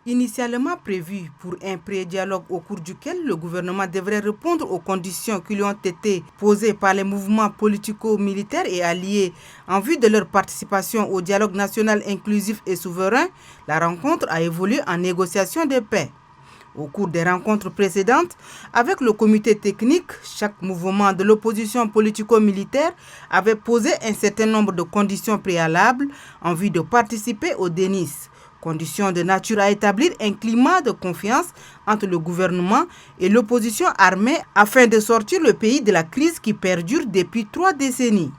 Initialement prévu pour un pré-dialogue au cours duquel le gouvernement devrait répondre aux conditions qui lui ont été posées par les mouvements politico-militaires et alliés en vue de leur participation au dialogue national inclusif et souverain, la rencontre a évolué en négociation de paix. Au cours des rencontres précédentes, avec le comité technique, chaque mouvement de l'opposition politico-militaire avait posé un certain nombre de conditions préalables en vue de participer au DENIS. Conditions de nature à établir un climat de confiance entre le gouvernement et l'opposition armée afin de sortir le pays de la crise qui perdure depuis 3 décennies.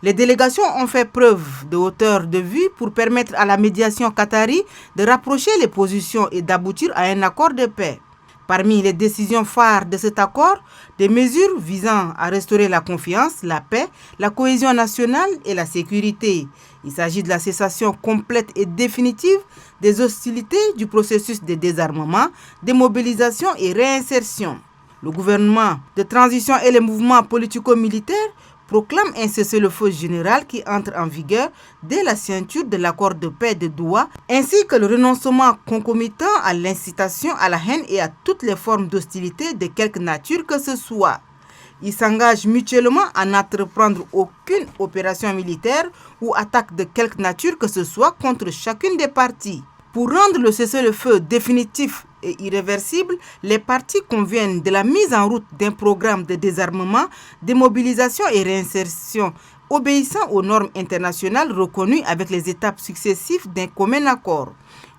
Les délégations ont fait preuve de hauteur de vue pour permettre à la médiation qatari de rapprocher les positions et d'aboutir à un accord de paix. Parmi les décisions phares de cet accord, des mesures visant à restaurer la confiance, la paix, la cohésion nationale et la sécurité. Il s'agit de la cessation complète et définitive des hostilités, du processus de désarmement, démobilisation et réinsertion. Le gouvernement de transition et les mouvements politico-militaires proclament un cessez-le-feu général qui entre en vigueur dès la signature de l'accord de paix de Doha, ainsi que le renoncement concomitant à l'incitation à la haine et à toutes les formes d'hostilité de quelque nature que ce soit. Ils s'engagent mutuellement à n'entreprendre aucune opération militaire ou attaque de quelque nature que ce soit contre chacune des parties. Pour rendre le cessez-le-feu définitif et irréversible, les parties conviennent de la mise en route d'un programme de désarmement, démobilisation et réinsertion obéissant aux normes internationales reconnues avec les étapes successives d'un commun accord.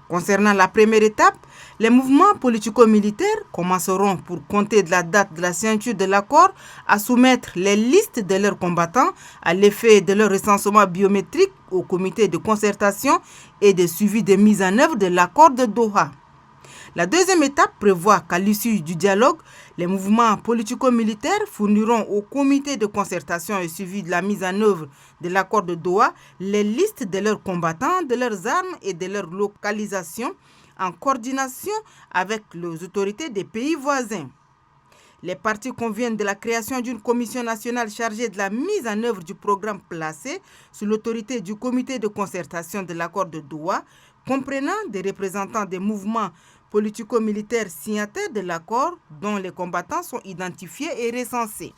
Concernant la première étape, les mouvements politico-militaires commenceront, pour compter de la date de la signature de l'accord, à soumettre les listes de leurs combattants à l'effet de leur recensement biométrique au comité de concertation et de suivi de mise en œuvre de l'accord de Doha. La deuxième étape prévoit qu'à l'issue du dialogue, les mouvements politico-militaires fourniront au comité de concertation et suivi de la mise en œuvre de l'accord de Doha les listes de leurs combattants, de leurs armes et de leur localisation en coordination avec les autorités des pays voisins. Les parties conviennent de la création d'une commission nationale chargée de la mise en œuvre du programme placé sous l'autorité du comité de concertation de l'accord de Doha, comprenant des représentants des mouvements politico-militaires signataires de l'accord dont les combattants sont identifiés et recensés.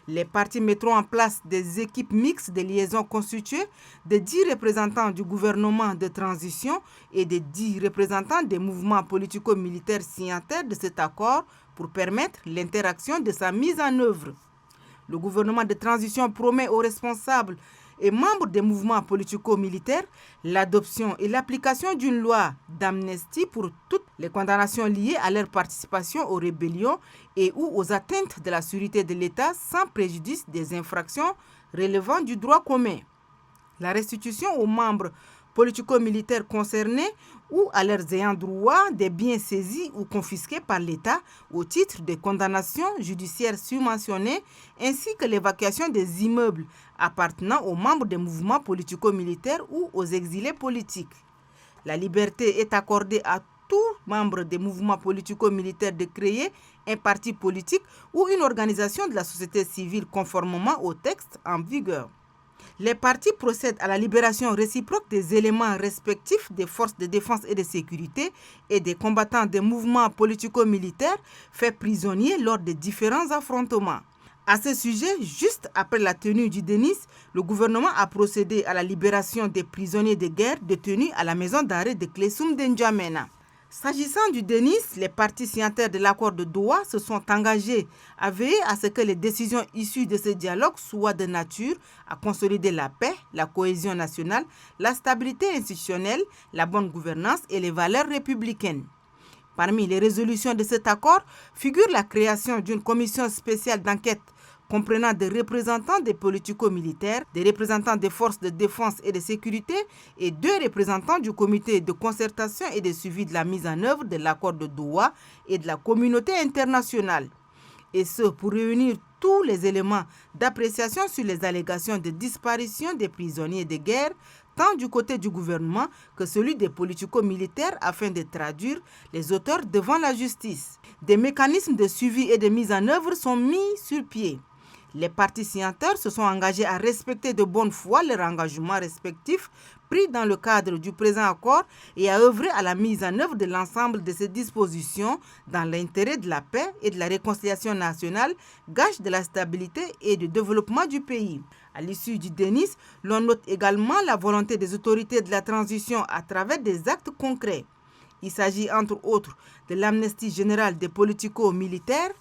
Les parties mettront en place des équipes mixtes de liaison constituées de 10 représentants du gouvernement de transition et de 10 représentants des mouvements politico-militaires signataires de cet accord pour permettre l'interaction de sa mise en œuvre. Le gouvernement de transition promet aux responsables et membres des mouvements politico-militaires l'adoption et l'application d'une loi d'amnistie pour toutes les condamnations liées à leur participation aux rébellions et ou aux atteintes de la sûreté de l'État sans préjudice des infractions relevant du droit commun. La restitution aux membres politico-militaires concernés ou à leurs ayants droit des biens saisis ou confisqués par l'État au titre des condamnations judiciaires subventionnées ainsi que l'évacuation des immeubles appartenant aux membres des mouvements politico-militaires ou aux exilés politiques. La liberté est accordée à tout membre des mouvements politico-militaires de créer un parti politique ou une organisation de la société civile conformément au texte en vigueur. Les parties procèdent à la libération réciproque des éléments respectifs des forces de défense et de sécurité et des combattants des mouvements politico-militaires faits prisonniers lors des différents affrontements. À ce sujet, juste après la tenue du DENIS, le gouvernement a procédé à la libération des prisonniers de guerre détenus à la maison d'arrêt de Klesum d'Njamena. S'agissant du DENIS, les parties signataires de l'accord de Doha se sont engagées à veiller à ce que les décisions issues de ce dialogue soient de nature à consolider la paix, la cohésion nationale, la stabilité institutionnelle, la bonne gouvernance et les valeurs républicaines. Parmi les résolutions de cet accord figure la création d'une commission spéciale d'enquête comprenant des représentants des politico-militaires, des représentants des forces de défense et de sécurité et 2 représentants du comité de concertation et de suivi de la mise en œuvre de l'accord de Doha et de la communauté internationale. Et ce, pour réunir tous les éléments d'appréciation sur les allégations de disparition des prisonniers de guerre, tant du côté du gouvernement que celui des politico-militaires afin de traduire les auteurs devant la justice. Des mécanismes de suivi et de mise en œuvre sont mis sur pied. Les parties signataires se sont engagées à respecter de bonne foi leurs engagements respectifs pris dans le cadre du présent accord et à œuvrer à la mise en œuvre de l'ensemble de ces dispositions dans l'intérêt de la paix et de la réconciliation nationale, gage de la stabilité et du développement du pays. À l'issue du DENIS, l'on note également la volonté des autorités de la transition à travers des actes concrets. Il s'agit entre autres de l'amnistie générale des politico-militaires,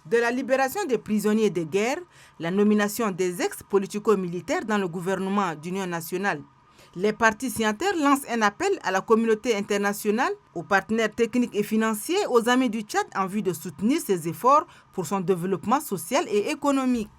de la libération des prisonniers de guerre, la nomination des ex-politico-militaires dans le gouvernement d'union nationale. Les parties signataires lancent un appel à la communauté internationale, aux partenaires techniques et financiers, aux amis du Tchad en vue de soutenir ses efforts pour son développement social et économique.